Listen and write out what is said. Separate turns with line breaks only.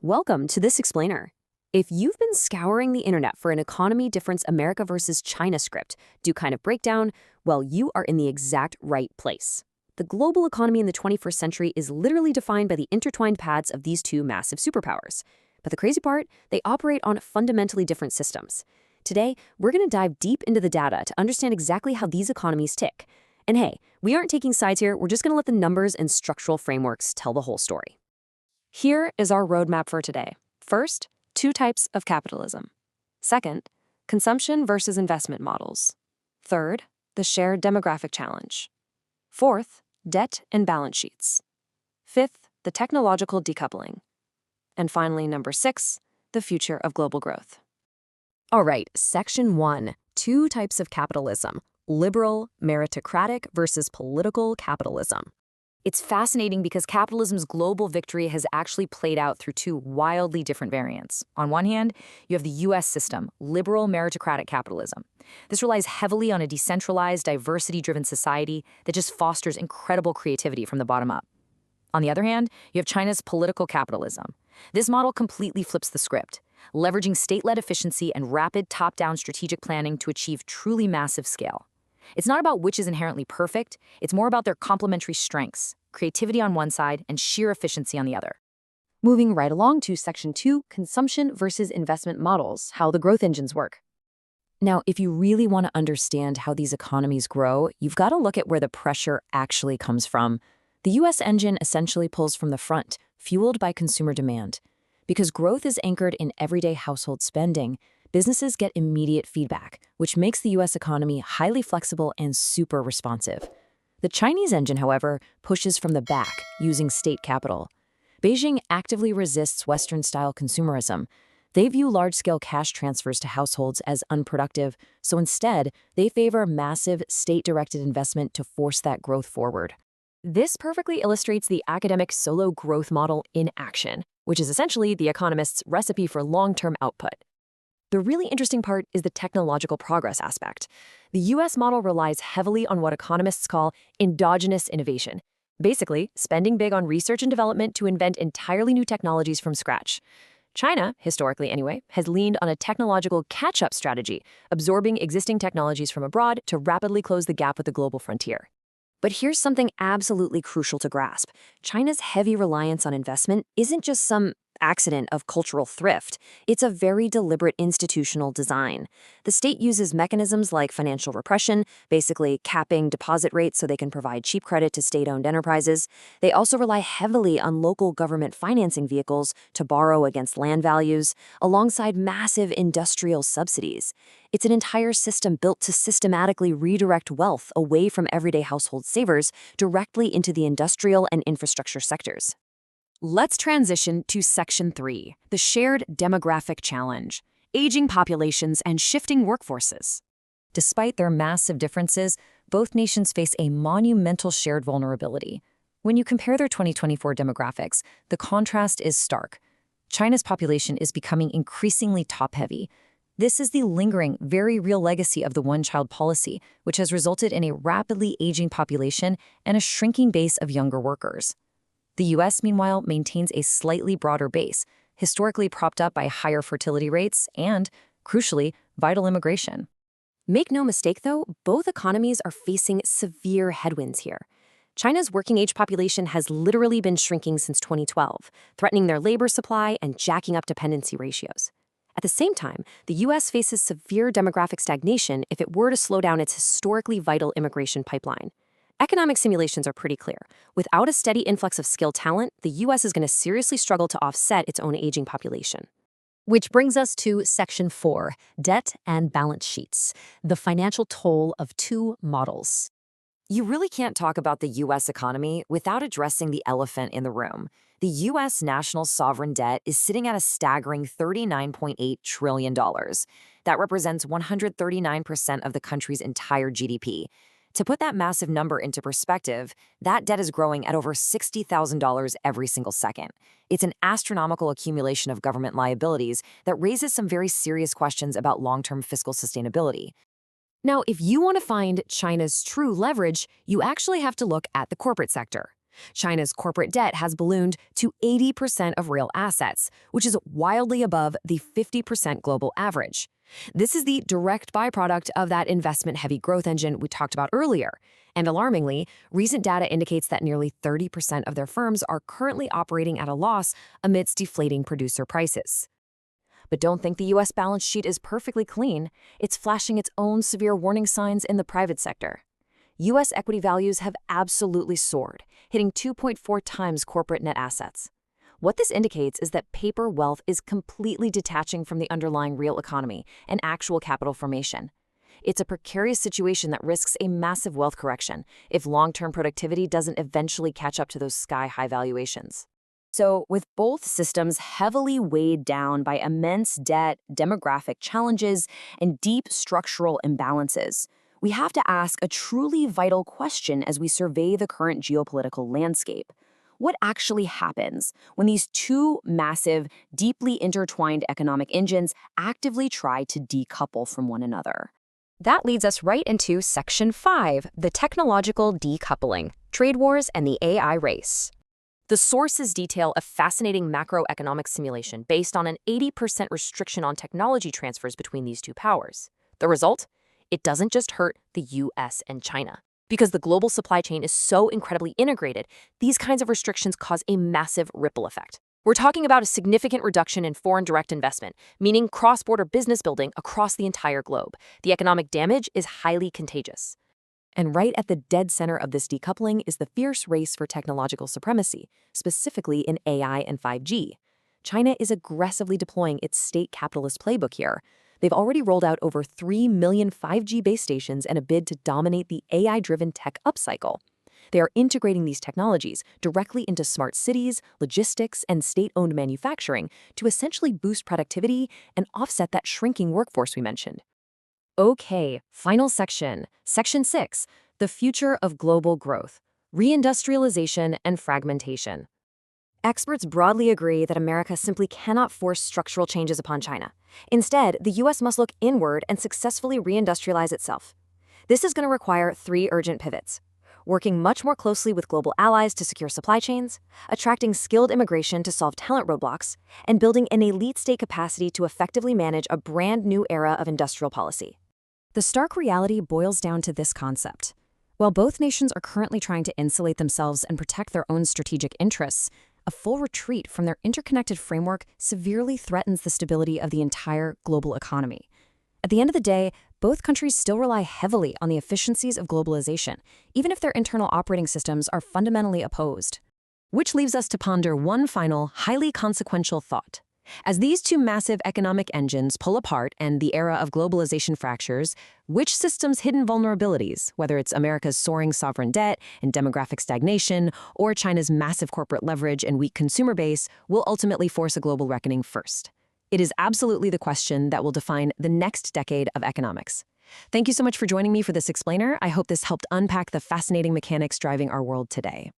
Welcome to this explainer. If you've been scouring the internet for an economy difference America versus China script do kind of breakdown, well, you are in the exact right place. The global economy in the 21st century is literally defined by the intertwined paths of these two massive superpowers. But the crazy part, they operate on fundamentally different systems. Today, we're going to dive deep into the data to understand exactly how these economies tick. And hey, we aren't taking sides here, we're just going to let the numbers and structural frameworks tell the whole story. Here is our roadmap for today. First, two types of capitalism. Second, consumption versus investment models. Third, the shared demographic challenge. Fourth, debt and balance sheets. Fifth, the technological decoupling. And finally, number 6, the future of global growth. All right, section 1, two types of capitalism, liberal, meritocratic versus political capitalism. It's fascinating because capitalism's global victory has actually played out through two wildly different variants. On one hand, you have the US system, liberal meritocratic capitalism. This relies heavily on a decentralized, diversity-driven society that just fosters incredible creativity from the bottom up. On the other hand, you have China's political capitalism. This model completely flips the script, leveraging state-led efficiency and rapid top-down strategic planning to achieve truly massive scale. It's not about which is inherently perfect, it's more about their complementary strengths, creativity on one side and sheer efficiency on the other. Moving right along to section 2, consumption versus investment models, how the growth engines work. Now, if you really want to understand how these economies grow, you've got to look at where the pressure actually comes from. The US engine essentially pulls from the front, fueled by consumer demand. Because growth is anchored in everyday household spending, businesses get immediate feedback, which makes the US economy highly flexible and super responsive. The Chinese engine, however, pushes from the back, using state capital. Beijing actively resists Western-style consumerism. They view large-scale cash transfers to households as unproductive, so instead, they favor massive state-directed investment to force that growth forward. This perfectly illustrates the academic solo growth model in action, which is essentially the economist's recipe for long-term output. The really interesting part is the technological progress aspect. The US model relies heavily on what economists call endogenous innovation, basically spending big on research and development to invent entirely new technologies from scratch. China, historically anyway, has leaned on a technological catch-up strategy, absorbing existing technologies from abroad to rapidly close the gap with the global frontier. But here's something absolutely crucial to grasp. China's heavy reliance on investment isn't just some accident of cultural thrift. It's a very deliberate institutional design. The state uses mechanisms like financial repression, basically capping deposit rates so they can provide cheap credit to state-owned enterprises. They also rely heavily on local government financing vehicles to borrow against land values, alongside massive industrial subsidies. It's an entire system built to systematically redirect wealth away from everyday household savers directly into the industrial and infrastructure sectors. Let's transition to Section 3, the shared demographic challenge, aging populations and shifting workforces. Despite their massive differences, both nations face a monumental shared vulnerability. When you compare their 2024 demographics, the contrast is stark. China's population is becoming increasingly top-heavy. This is the lingering, very real legacy of the one-child policy, which has resulted in a rapidly aging population and a shrinking base of younger workers. The US, meanwhile, maintains a slightly broader base, historically propped up by higher fertility rates and, crucially, vital immigration. Make no mistake, though, both economies are facing severe headwinds here. China's working-age population has literally been shrinking since 2012, threatening their labor supply and jacking up dependency ratios. At the same time, the US faces severe demographic stagnation if it were to slow down its historically vital immigration pipeline. Economic simulations are pretty clear. Without a steady influx of skilled talent, the US is going to seriously struggle to offset its own aging population. Which brings us to Section 4, debt and balance sheets, the financial toll of two models. You really can't talk about the US economy without addressing the elephant in the room. The US national sovereign debt is sitting at a staggering $39.8 trillion. That represents 139% of the country's entire GDP. To put that massive number into perspective, that debt is growing at over $60,000 every single second. It's an astronomical accumulation of government liabilities that raises some very serious questions about long-term fiscal sustainability. Now, if you want to find China's true leverage, you actually have to look at the corporate sector. China's corporate debt has ballooned to 80% of real assets, which is wildly above the 50% global average. This is the direct byproduct of that investment-heavy growth engine we talked about earlier. And alarmingly, recent data indicates that nearly 30% of their firms are currently operating at a loss amidst deflating producer prices. But don't think the U.S. balance sheet is perfectly clean. It's flashing its own severe warning signs in the private sector. U.S. equity values have absolutely soared, hitting 2.4 times corporate net assets. What this indicates is that paper wealth is completely detaching from the underlying real economy and actual capital formation. It's a precarious situation that risks a massive wealth correction if long-term productivity doesn't eventually catch up to those sky-high valuations. So, with both systems heavily weighed down by immense debt, demographic challenges, and deep structural imbalances, we have to ask a truly vital question as we survey the current geopolitical landscape. What actually happens when these two massive, deeply intertwined economic engines actively try to decouple from one another? That leads us right into Section 5, the technological decoupling, trade wars and the AI race. The sources detail a fascinating macroeconomic simulation based on an 80% restriction on technology transfers between these two powers. The result? It doesn't just hurt the US and China. Because the global supply chain is so incredibly integrated, these kinds of restrictions cause a massive ripple effect. We're talking about a significant reduction in foreign direct investment, meaning cross-border business building across the entire globe. The economic damage is highly contagious. And right at the dead center of this decoupling is the fierce race for technological supremacy, specifically in AI and 5G. China is aggressively deploying its state capitalist playbook here. They've already rolled out over 3 million 5G base stations in a bid to dominate the AI-driven tech upcycle. They are integrating these technologies directly into smart cities, logistics, and state-owned manufacturing to essentially boost productivity and offset that shrinking workforce we mentioned. Okay, final section, Section 6, the future of global growth, reindustrialization and fragmentation. Experts broadly agree that America simply cannot force structural changes upon China. Instead, the U.S. must look inward and successfully reindustrialize itself. This is going to require 3 urgent pivots: working much more closely with global allies to secure supply chains, attracting skilled immigration to solve talent roadblocks, and building an elite state capacity to effectively manage a brand new era of industrial policy. The stark reality boils down to this concept. While both nations are currently trying to insulate themselves and protect their own strategic interests, a full retreat from their interconnected framework severely threatens the stability of the entire global economy. At the end of the day, both countries still rely heavily on the efficiencies of globalization, even if their internal operating systems are fundamentally opposed. Which leaves us to ponder one final, highly consequential thought. As these two massive economic engines pull apart and the era of globalization fractures, which system's hidden vulnerabilities, whether it's America's soaring sovereign debt and demographic stagnation, or China's massive corporate leverage and weak consumer base, will ultimately force a global reckoning first? It is absolutely the question that will define the next decade of economics. Thank you so much for joining me for this explainer. I hope this helped unpack the fascinating mechanics driving our world today.